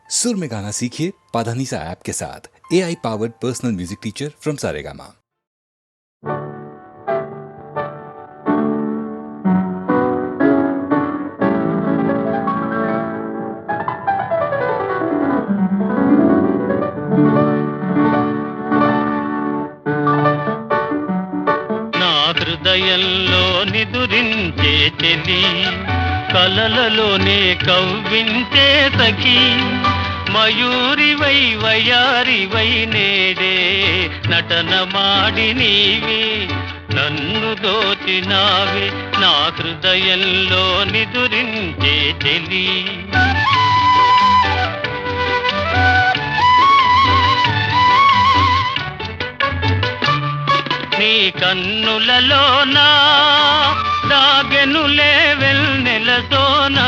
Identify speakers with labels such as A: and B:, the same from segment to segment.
A: सुर में गाना सीखिए पाधानीसा ऐप के साथ। AI powered personal music teacher from Saregama.
B: హృదయంలో నిదురించే చెలి కలలలోనే కవ్వించే సఖి మయూరివై వయారివై నేడే నటన మాడి నీవే నన్ను దోచినావే నా హృదయంలో నిదురించే చెలి నీ కన్నులలోనా దాగెనులే వెన్నెలతోనా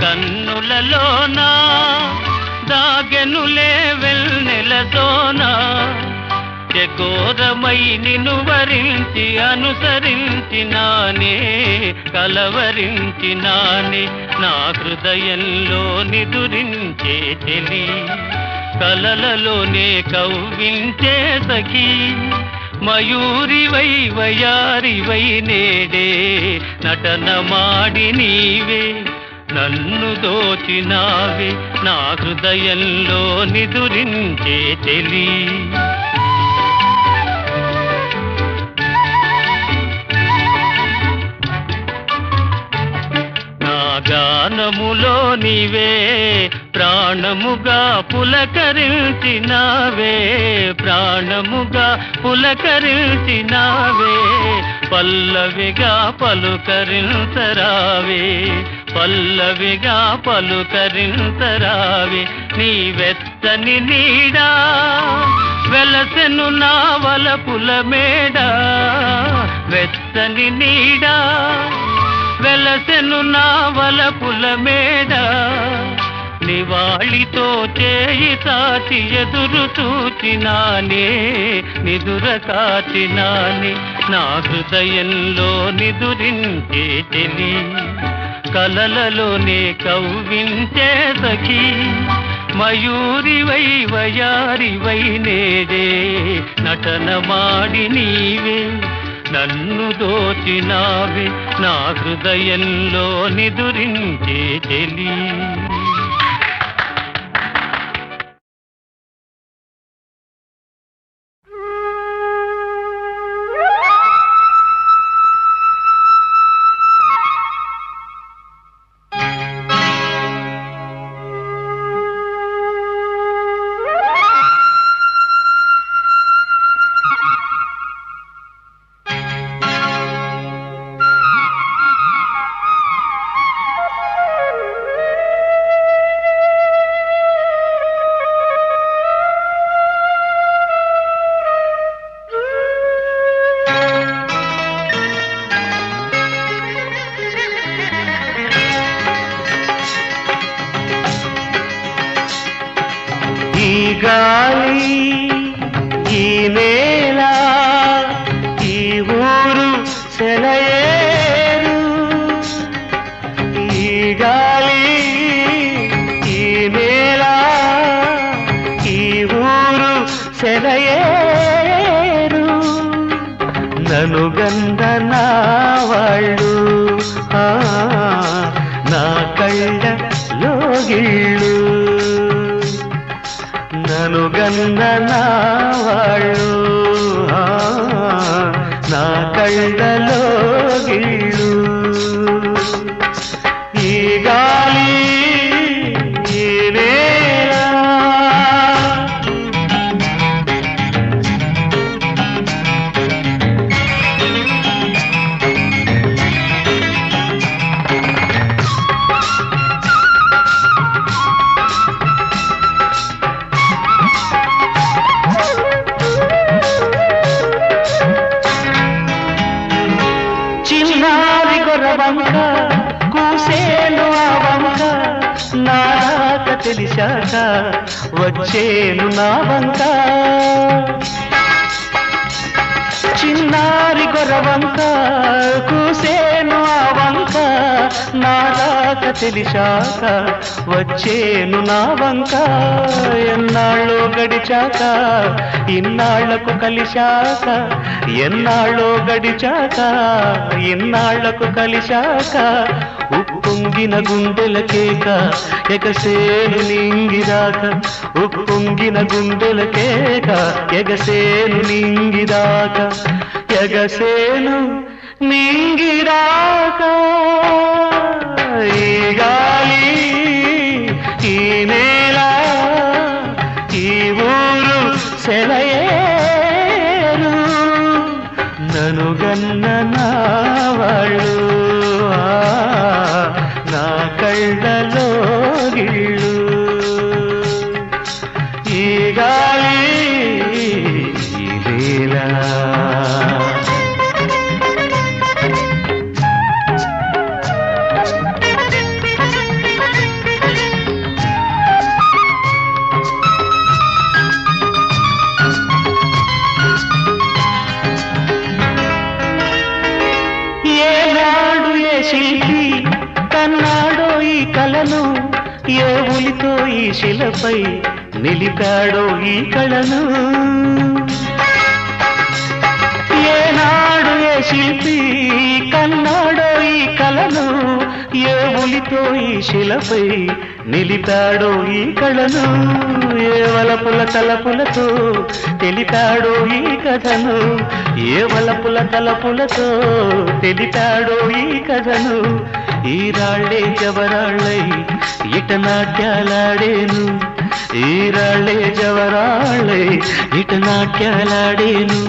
B: కన్నులలోనా దాగెనులే వెన్నెలతోనా చకోరమై నిన్ను వరించి అనుసరించినానే కలవరించినానే నా హృదయంలో నిదురించే చెలి కలలలోనే కవ్వించే సఖి మయూరివై వయారివై నేడే నటన మాడి నీవే నన్ను దోచినావే నా హృదయంలో నిదురించే చెలి గానములో నీవే ప్రాణముగా పులకరించినావే ప్రాణముగా పులకరించినావే పల్లవిగా పలుకరించరావే పల్లవిగా పలుకరించరావే నీ వెచ్చని నీడా వెలసెను నా వలపుల మేడ వెచ్చని నీడా వెలసెను నా వలపుల మేడ నివాళితో చేయి సాచి ఎదురు చూచినానే నిదుర కాచినానే నా హృదయంలో నిదురించే చెలి కలలలోనే కవ్వించే సఖి మయూరివై వయారివై నేడే నటన మాడి నీవే నన్ను దోచినావే నా హృదయంలో నిదురించే చెలి
C: గాలి ఈ నేల ఈ ఊరు సెలయేరు ఈ గాలి ఈ నేల ఈ ఊరు సెలయేరు నన్ను గంధనా వాళ్ళు నా కళ్ళలో గిళ్ళు నన్ను గంధనా వాళ్ళు నా కళ్ళలో గిళ్ళు ఈ గాలి ఈ నేల వంక కూసేను ఆ వంక నాక తెలిసాక వచ్చేను నా వంక చిన్నారి గొరవంక కూసేను ఆ వంక నాదాక తెలిసాక వచ్చేను నా వంక ఎన్నాళ్ళో గడిచాక ఇన్నాళ్లకు కలిశాక ఎన్నాళ్ళో గడిచాక ఇన్నాళ్లకు కలిశాక ఉప్పొంగిన గుండెల కేక ఎగసేను నింగిదాక ఉప్పొంగిన గుండెల కేక ఎగసేను నింగిదాక ఎగసేను నింగిదాక ఈ గాలి ఈ నేల ఈ ఊరు సెలయేరు ననుగన్న నా వాళ్ళు నా కళ్ళలో గిళ్ళు ఈ గాలి ఈ నేల శిల్పి కన్నాడో ఈ కళను ఏ ఉలితో ఈ శిలపై నిలిపాడో ఈ కళను ఏనాడు ఏ శిల్పి కన్నాడో ఈ కళను ఏ ఉలితో ఈ శిలపై నిలిపాడో ఈ కళను ఏ వలపుల తలపులతో తెలిపాడో ఈ కథను ఏ వలపుల తలపులతో తెలిపాడో ఈ కథను ఈ రాళ్ళే జవరాళ్ళై ఇట నాట్యాలాడేను ఈ రాళ్ళే జవరాళ్ళై ఇట నాట్యాలాడేను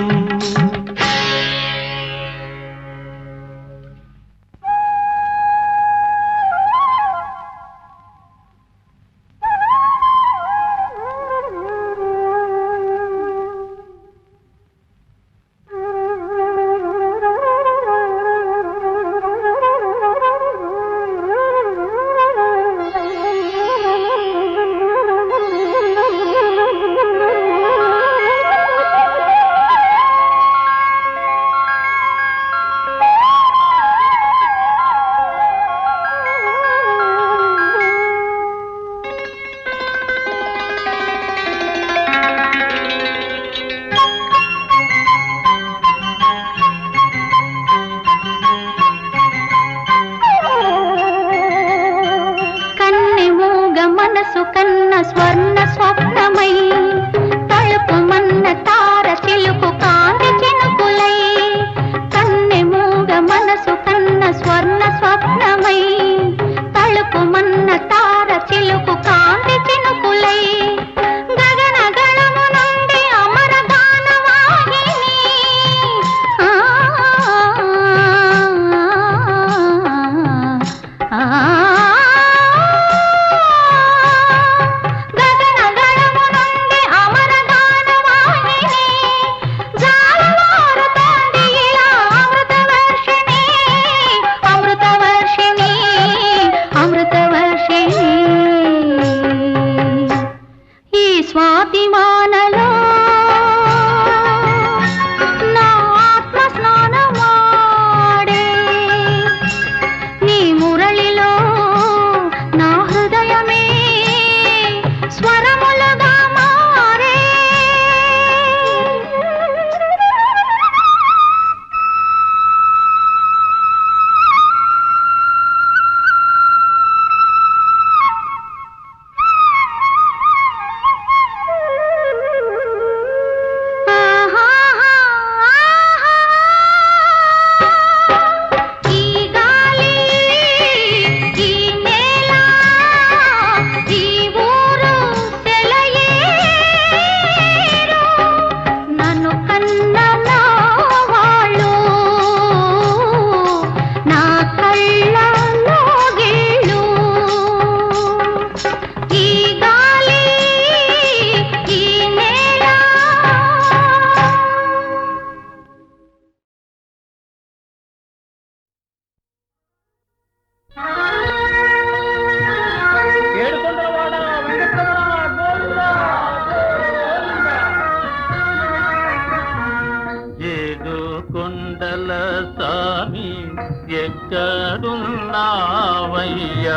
B: ఎక్కడున్నావయ్యా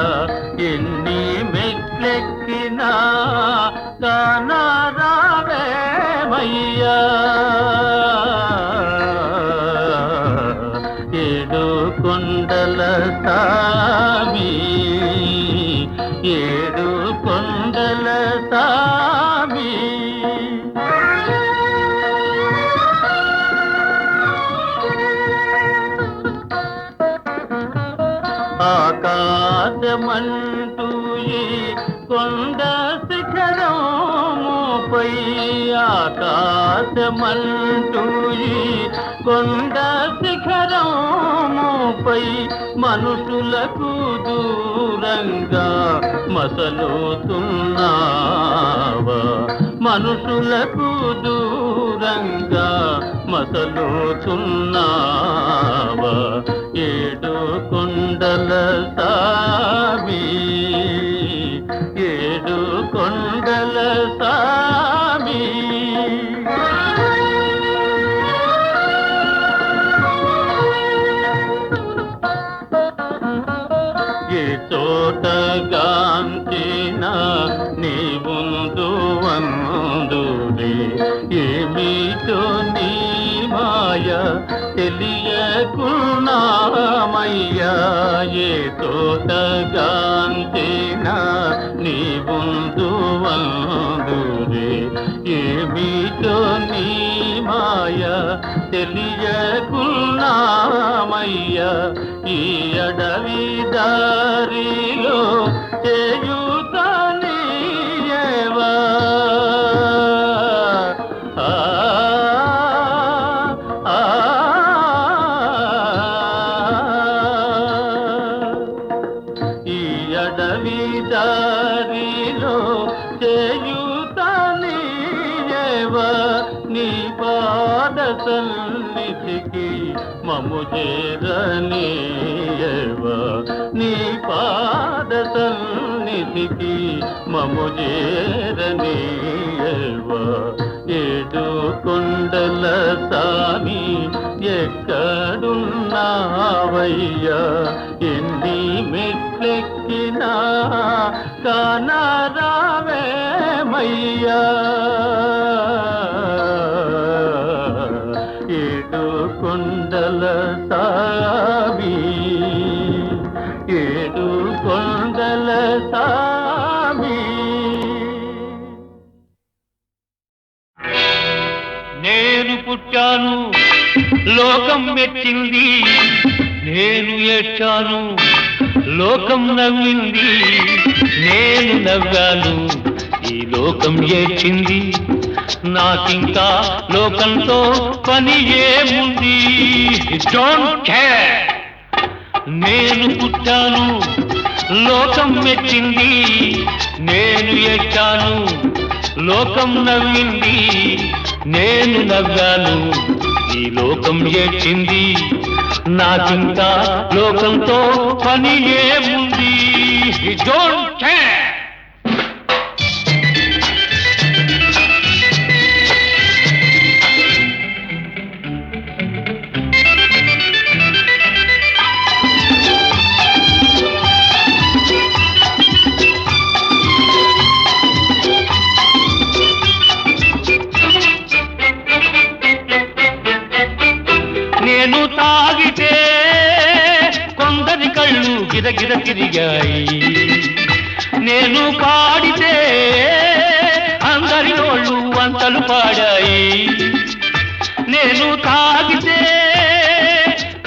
B: ఎన్ని మెట్లెక్కినా కానరావేమయ్యా ఏడు కొండల సామి ఏడు కొండల సామి ఆకాశమంటూ ఈ కొండ శిఖరముపై ఆకాశమంటూ ఈ కొండ శిఖరముపై మనుషులకు దూరంగా మసలుతున్నావా మనుషులకు దూరంగా మసలుతున్నావా ఏడు కొండల సామి ఏడు కొండల సామి ఏ చోట గాంచిన నీ ముందు వందురే ఏమిటో నీ మాయ తెలియకున్నామయ్యా ఏ తోట గాంచిన నీ ముందు వందురే ఏమిటో నీ మాయ తెలియకున్నామయ్యా ఈ అడవి దారిలో చేయుతనీయవా ఈ అడవి దారిలో చేయుతనీయవా నీ పాద సన్నిధికి మము చేరనీయవా నీ పాద సన్నిధికి మము చేరనీయవా ఏడు కొండల సామి ఎక్కడున్నావయ్యా ఎన్ని మెట్లెక్కినా కానరావేమయ్యా ఏడు కొండల సామి ఏడు కొండల సామి నేను పుట్టాను లోకం మెచ్చింది నేను ఏడ్చాను లోకం నవ్వింది నేను నవ్వాను ఈ లోకం ఏడ్చింది నాకింకా లోకంతో పని ఏముంది డోంట్ కేర్ నేను పుట్టాను లోకం మెచ్చింది నేను ఏడ్చాను లోకం నవ్వింది నేను నవ్వాను ఈ లోకం ఏడ్చింది నాకింకా లోకంతో పని ఏముంది డోంట్ కేర్ నేను తాగితే కొందరి కళ్ళు గిరగిర తిరిగాయి నేను పాడితే అందరి నోళ్ళు వంతలు పాడాయి నేను తాగితే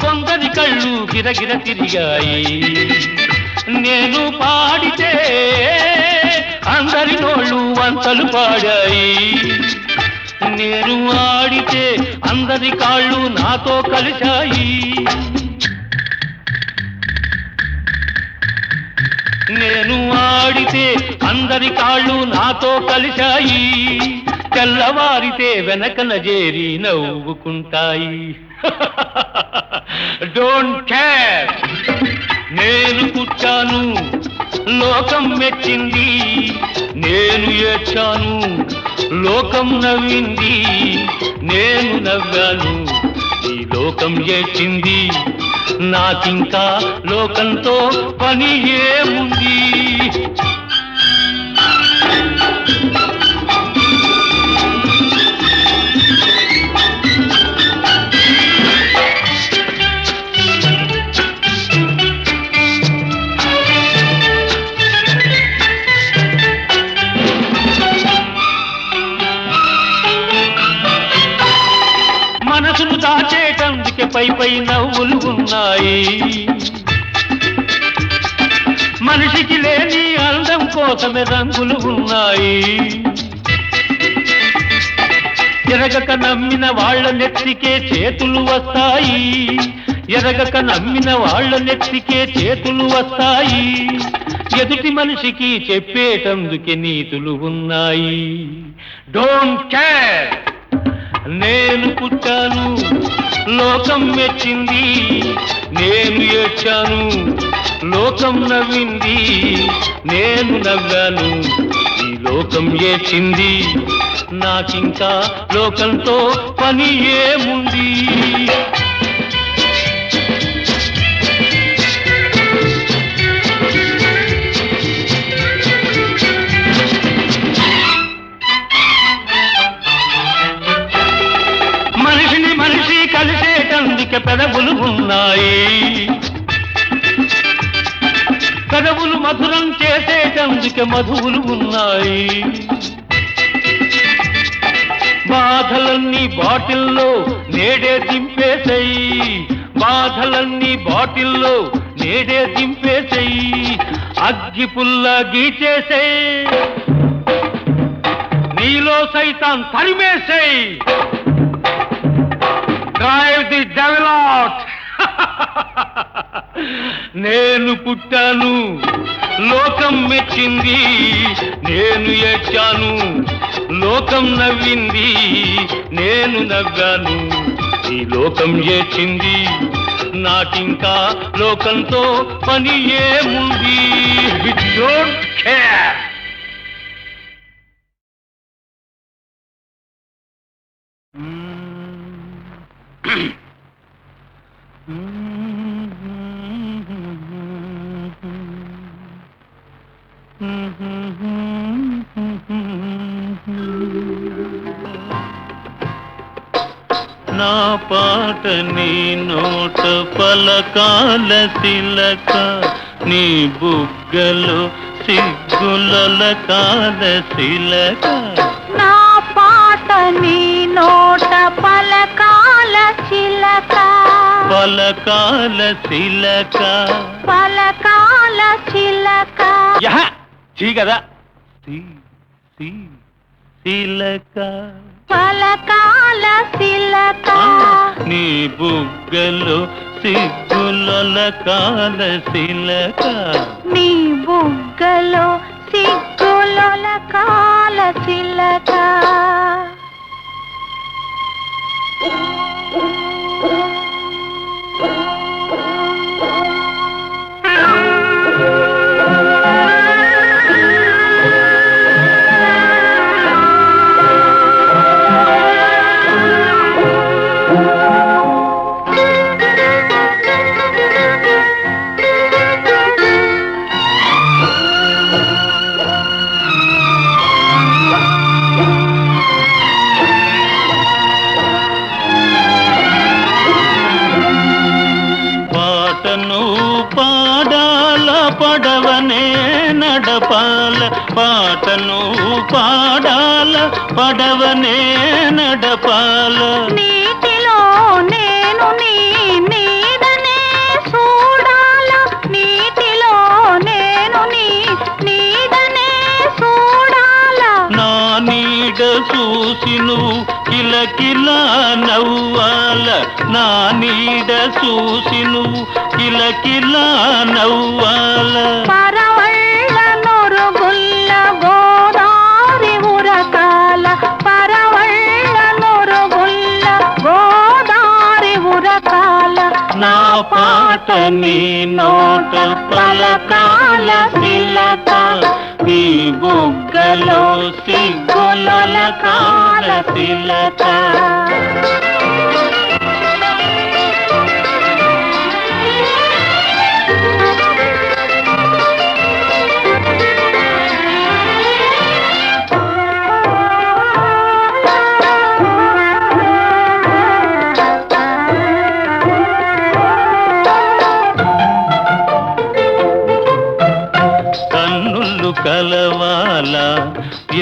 B: కొందరి కళ్ళు గిరగిర తిరిగాయి నేను పాడితే అందరి నోళ్ళు వంతలు పాడాయి నేను ఆడితే అందరి కాళ్ళు నాతో కలిశాయి నేను ఆడితే అందరి కాళ్ళు నాతో కలిశాయి తెల్లవారితే వెనకన చేరి నవ్వుకుంటాయి డోంట్ కేర్ నేను పుట్టాను లోకం మెచ్చింది నేను ఏడ్చాను లోకం నవ్వింది నేను నవ్వాను ఈ లోకం ఏడ్చింది, నాకింకా లోకంతో పని ఏముంది? మనసును దాచేటందుకే పై నవ్వులు ఉన్నాయి, మనిషికి లేని అందం కోసమే రంగులు ఉన్నాయి. ఎరగక నమ్మిన వాళ్ళ నెత్తికే చేతులు వస్తాయి, ఎరగక నమ్మిన వాళ్ళ నెత్తికే చేతులు వస్తాయి. ఎదుటి మనిషికి చెప్పేటందుకే నీతులు ఉన్నాయి. డోంట్ కేర్, నేను పుట్టాను, లోకం మెచ్చింది, నేను ఏడ్చాను, లోకం నవ్వింది, నేను నవ్వాను, ఈ లోకం ఏడ్చింది, నాకింకా లోకంతో పని ఏముంది? కలిసేటందుకే పెదవులు ఉన్నాయి, పెదవులు మధురం చేసేటందుకే మధువులు ఉన్నాయి. బాధలన్నీ బాటిల్లో నేడే దింపేసేయి, బాధలన్నీ బాటిల్లో నేడే దింపేసేయి. అగ్గి పుల్ల గీచేసేయి, నీలో సైతాన్ తరిమేసేయి. Drive the devil out. నేను పుట్టాను, లోకం మెచ్చింది, నేను ఏడ్చాను, లోకం నవ్వింది, నేను నవ్వాను, ఈ లోకం ఏడ్చింది, నాకింకా లోకంతో పని ఏముంది? Don't care. నా పాట నీ నోట పలకాల తిలక, నీ బుగ్గలు సిగ్గుల కాల శిలక.
D: నా పాట నీ నోట పలకాల చిలక,
B: పలకాల శిలక,
D: పలకాల చిలక.
B: చీ కదా, శిలక,
D: పలకాల శిలక.
B: నీ బుగ్గలు సిగ్గుల కాల శిలక,
D: నీ బుగ్గలో సిగ్గుల కాల చిలక.
B: పాడాల పడవనే నడపాల, పాటను పాడాల పడవనే నడపాల.
D: నీటిలో నేను నీ నీడనే చూడాల, నీటిలో నేను నీ నీడనే చూడాల.
B: నా నీడ చూసి నువ్వు కిలకిలా నవ్వాల, నా నీడ చూసి నువ్వు కిలకిలా నవ్వాల.
D: పరవళ్ళ నొరుగుల్ల గోదారి ఉరకాల, పరవళ్ళ నొరుగుల్ల గోదారి ఉరకాల.
B: నా పాట నీ నోట పలకాల శిలక, నీ బుగ్గలో సిగ్గుల కాల శిలక. విరగాల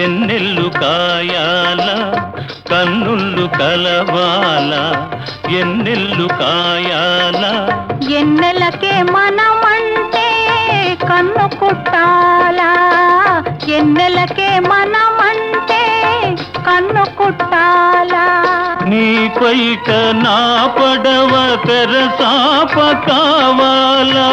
B: ఎన్నెల్లు కాయాల కన్నుళ్ళు కలవాల ఎన్నెల్లు కాయాల
D: ఎన్నెలకే మనమంటే కన్ను కుట్టాలా ఎన్నెలకే మనమంటే కన్ను కుట్టాలా
B: నీ పైట నా పడవ తెరసాప కావాలా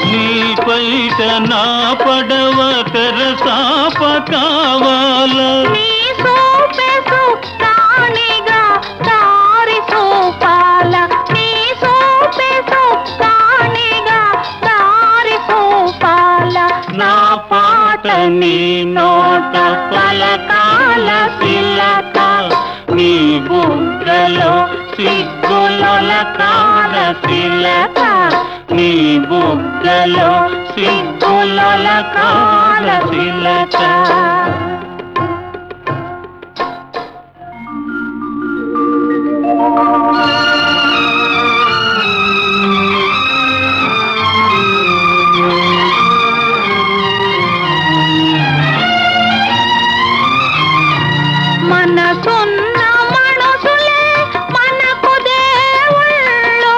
B: నీ పైట నా పడవ తెరసాప కావాలా
D: నీ సోపే సుక్కానిగా దారి సోపాల నీ సోపే సుక్కానిగా దారి సోపాల
B: నా పాట నీ నోట పలకాల శిలక నీ బుగ్గలో సిగ్గులొలకాల శిలక నీ బుగ్గలో సిగ్గులొలకాల శిలక
D: మనసున్న మనసులే మనకు దేవుళ్ళు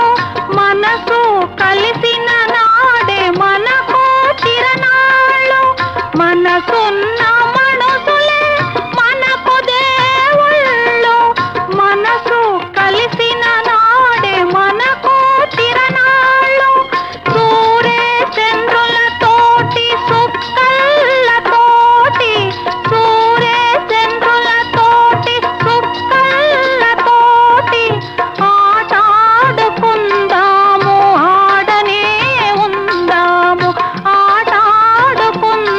D: మనసు కలిసిన నాడే మనకు తిరణాళ్ళు మనసున్న మనసులే మనకు దేవుళ్ళు మనసు కలిసిన నాడే మనకు తిరణాళ్ళు సూరే చంద్రులతోటి సుక్కలతోటి సూరే చంద్రులతోటి సుక్కలతోటి ఆటాడుకుందాము ఆడనే ఉందాము ఆటాడుకుందాము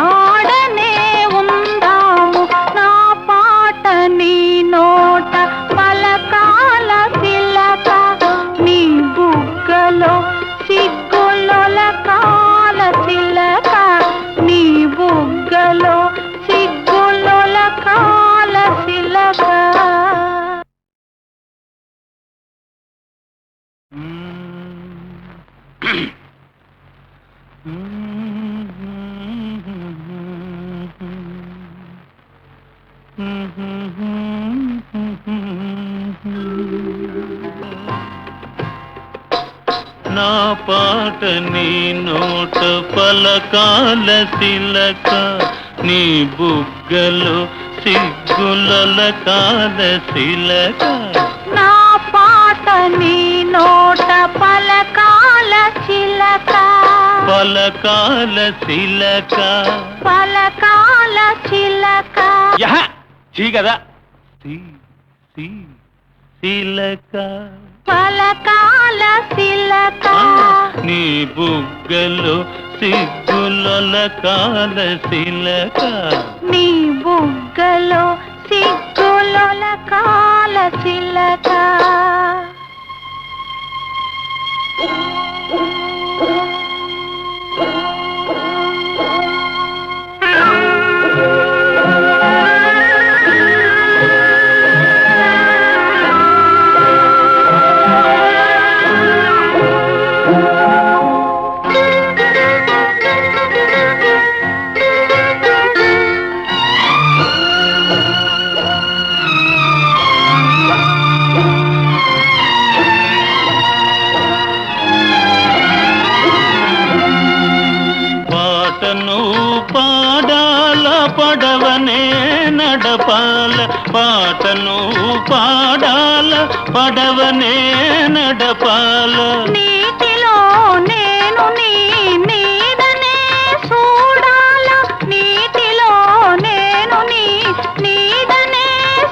D: ఆడనే ఉందాము నా పాట నీ నోట పలకాల శిలక నీ బుగ్గలో సిగ్గులొలకాల శిలక నీ బుగ్గలో సిగ్గులొలకాల శిలక
B: నా పాట నీ నోట పలకాల శిలక నీ బుగ్గలో సిగ్గులొలకాల శిలక
D: నా పాట నీ నోట పలకాల చిలక
B: పలకాల శిలక
D: పలకాల చిలక
B: యహ చీ కదా శిలక
D: పలకాల శిలక
B: నీ బుగ్గలో సిగ్గులొలకాల శిలక
D: నీ బుగ్గలో సిగ్గులొలకాల చిలక
B: పాటను పాడాల పడవనే నడపాల పాటను పాడాల పడవనే నడపాల
D: నీటిలో నేను నీ నీడనే చూడాల నీటిలో నేను నీ నీడనే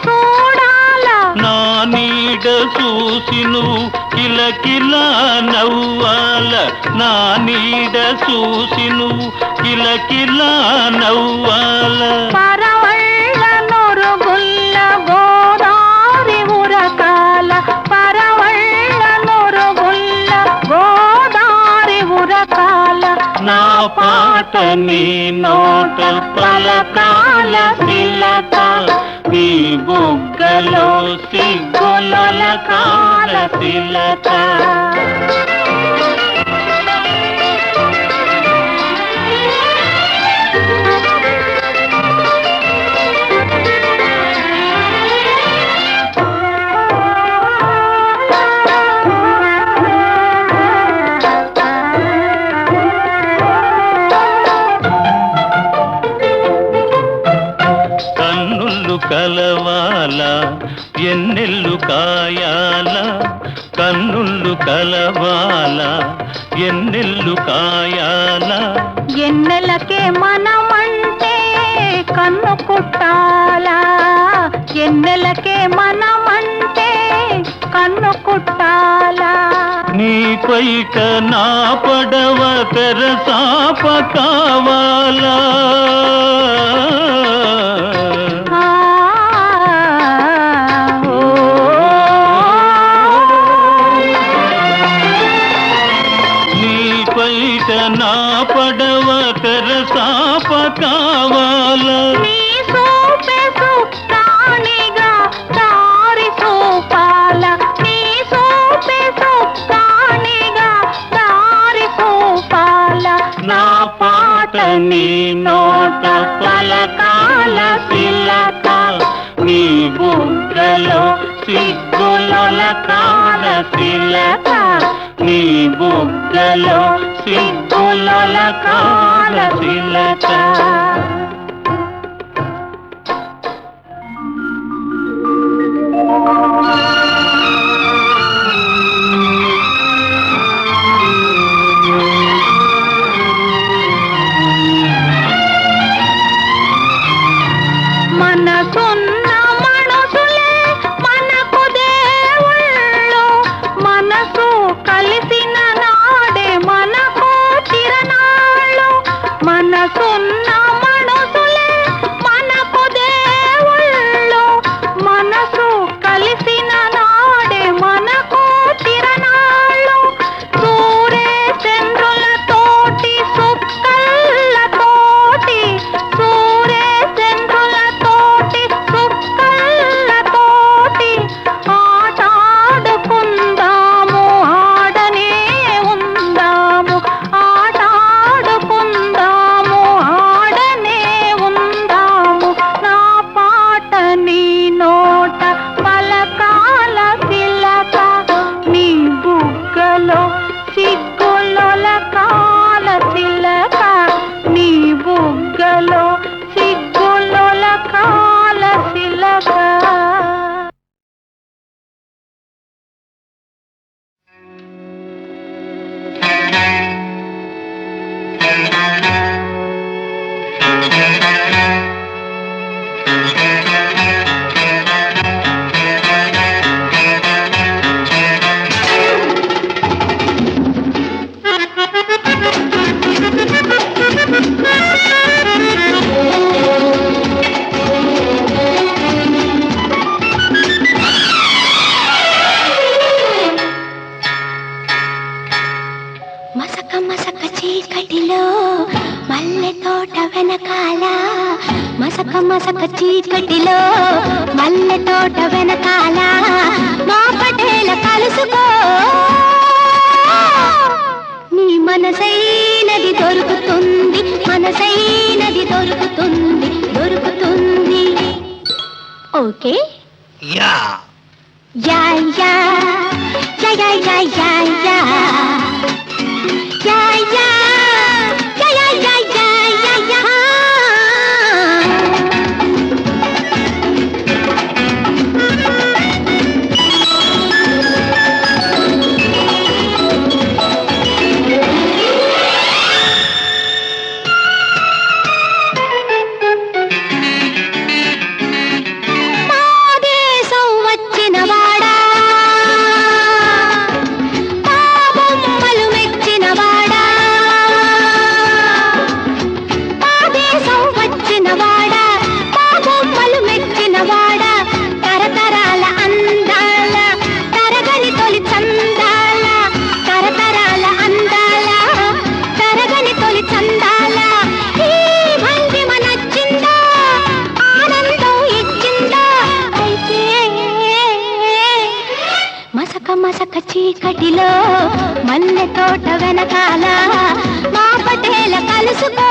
D: చూడాల
B: నా నీడ చూసి నువ్వు కిలకిలా నవ్వాల నా నీడ చూసి నువ్వు కిలకిలా నవ్వాల
D: పరవళ్ళ నొరుగుల్ల గోదారి ఉరకాల పరవళ్ళ నొరుగుల్ల గోదారి ఉరకాల
B: నా పాట నీ నోట పలకాల శిలక నీ బుగ్గలో సిగ్గుల కాల తిలక. కలవాల ఎన్నెల్లు కాయాల, కన్నుళ్ళు కలవాల ఎన్నెల్లు కాయాల.
D: ఎన్నెలకే మనమంటే కన్ను కుట్టాలా, ఎన్నెలకే మనమంటే కన్ను కుట్టాలా.
B: నీ పైట నా పడవ తెరసాప కావాలా. నా పడవ తెరసాప కావాలా.
D: నీ సోపే సుప్రాణిగా దారి సోపాల, నీ సోపే సుప్రాణిగా దారి సోపాల.
B: నా పాట నీ నోట పలకాల తిలక, నీ బుగ్గలో సిగ్గుల కాల తిలక, నీ బుగ్గలో సిగ్గుల కాల తిలక.
D: మనసున్న మనసులే మనకు దేవుళ్ళు, మనసు కలిసిన నాడే మనకు తిరణాళ్ళు. మనసున్న మనసులే మనకు దేవుళ్ళు, మనసు కలిసిన నాడే మనకు తిరణాళ్ళు. సూరే చంద్రుల తోటి సుక్కల్ల తోటి, సూరే చంద్రుల తోటి సుక్కల్ల తోటి ఆటాడుకుందాము, ఆడనే ఉందాము, ఆటాడుకుందాము, ఆడనే ఉందాము. నా పాట నీ నోట పలకాల తిలక, నీ బుగ్గలో సిగ్గుల కాల తిలక, నీ బుగ్గలో సిగ్గుల కాల తిలక.
E: మసక మసక చీకటిలో మల్లె తోట వెనకాల, మసక మసక చీకటిలో మల్లె తోట వెనకాల మా పటేల కలుసుకో. నీ మనసైనది దొరుకుతుంది, మనసైనది దొరుకుతుంది, దొరుకుతుంది. ఓకే
C: యా
E: యా యా యా యా యా యా యా యా యా యా యా యా యా యా యా. మా దేశం వచ్చిన వాడా, మా బొమ్మ మసక చీకటిలో మల్లె తోట వెనకాల మా పటేల కలుసుకో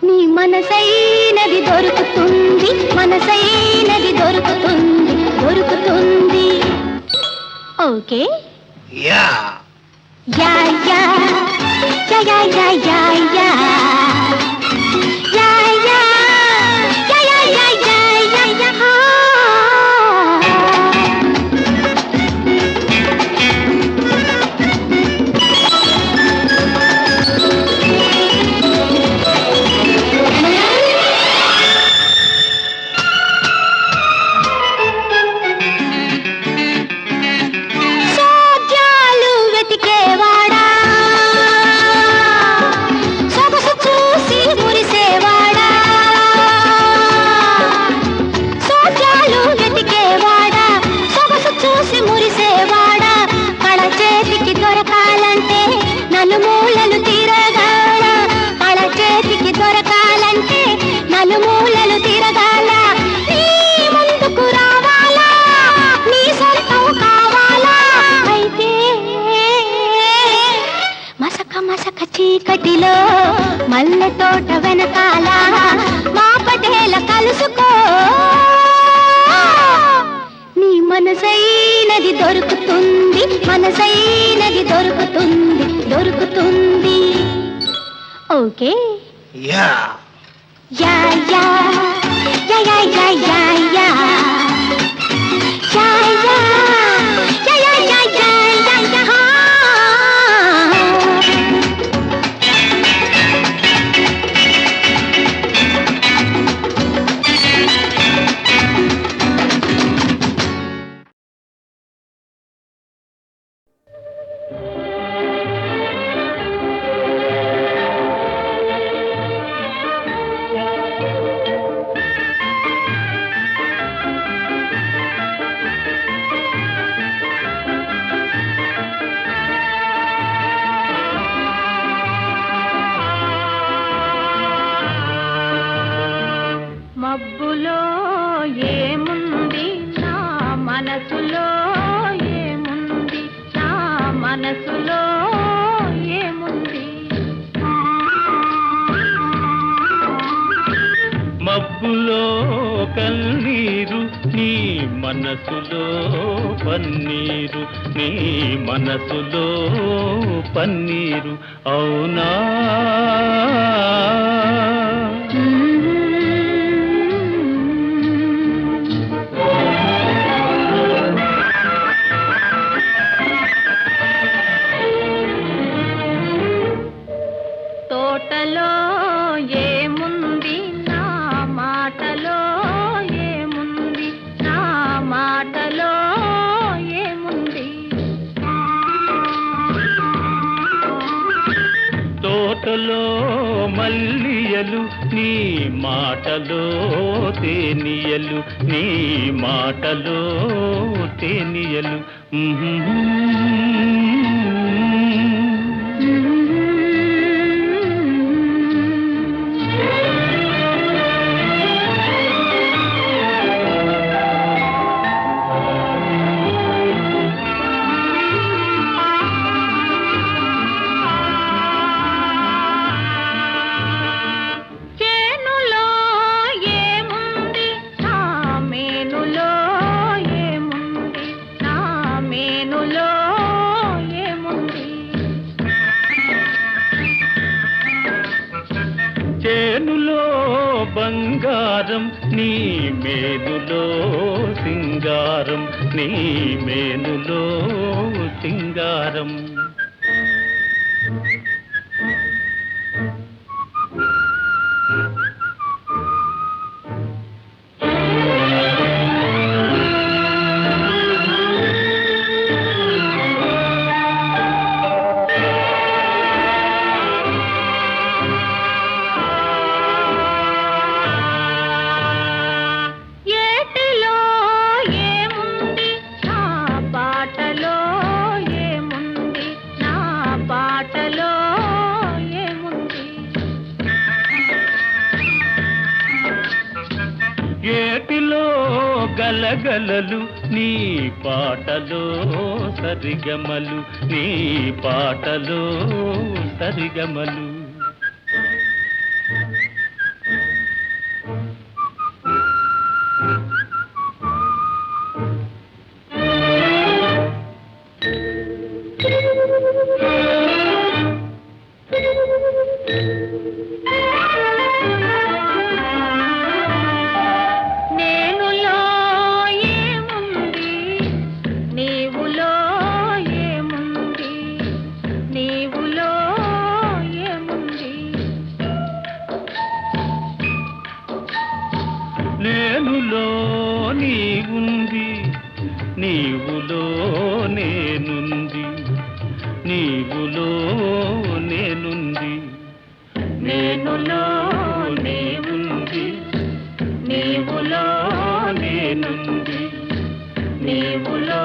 E: నీ మనసైనది దొరుకుతుంది మనసైనది దొరుకుతుంది దొరుకుతుంది ఓకే
C: యా
E: యా యా యా యా యా యా యా చీకటిలో మల్లె తోట వెనకాల మా పటేల కలుసుకో నీ మనసైనది దొరుకుతుంది మనసైనది దొరుకుతుంది దొరుకుతుంది ఓకే
C: యా
E: యా యా యా యా యా యా యా
D: మబ్బులో ఏముంది నా మనసులో ఏముంది నా మనసులో ఏముంది
C: మబ్బులో కన్నీరు నీ మనసులో పన్నీరు నీ మనసులో పన్నీరు అవునా
D: తోటలో ఏముంది నా మాటలో ఏముంది నా మాటలో ఏముంది
C: తోటలో మల్లియలు నీ మాటలో తేనియలు నీ మాటలో తేనియలు చేనులో బంగారం నీ మేనులో సింగారం నీ మేనులో సింగారం గలగలలు నీ పాటలో సరిగమలు, నీ పాటలో సరిగమలు.
D: నేనులో ఏముంది, నీవులో ఏముంది, నీవులో ఏముంది.
C: నేనులో నీవుంది, నీవులో నేనుంది, నీవులో నేనుంది.
D: నేనులో నీవుంది, నీవులో నేనుంది, నీవులో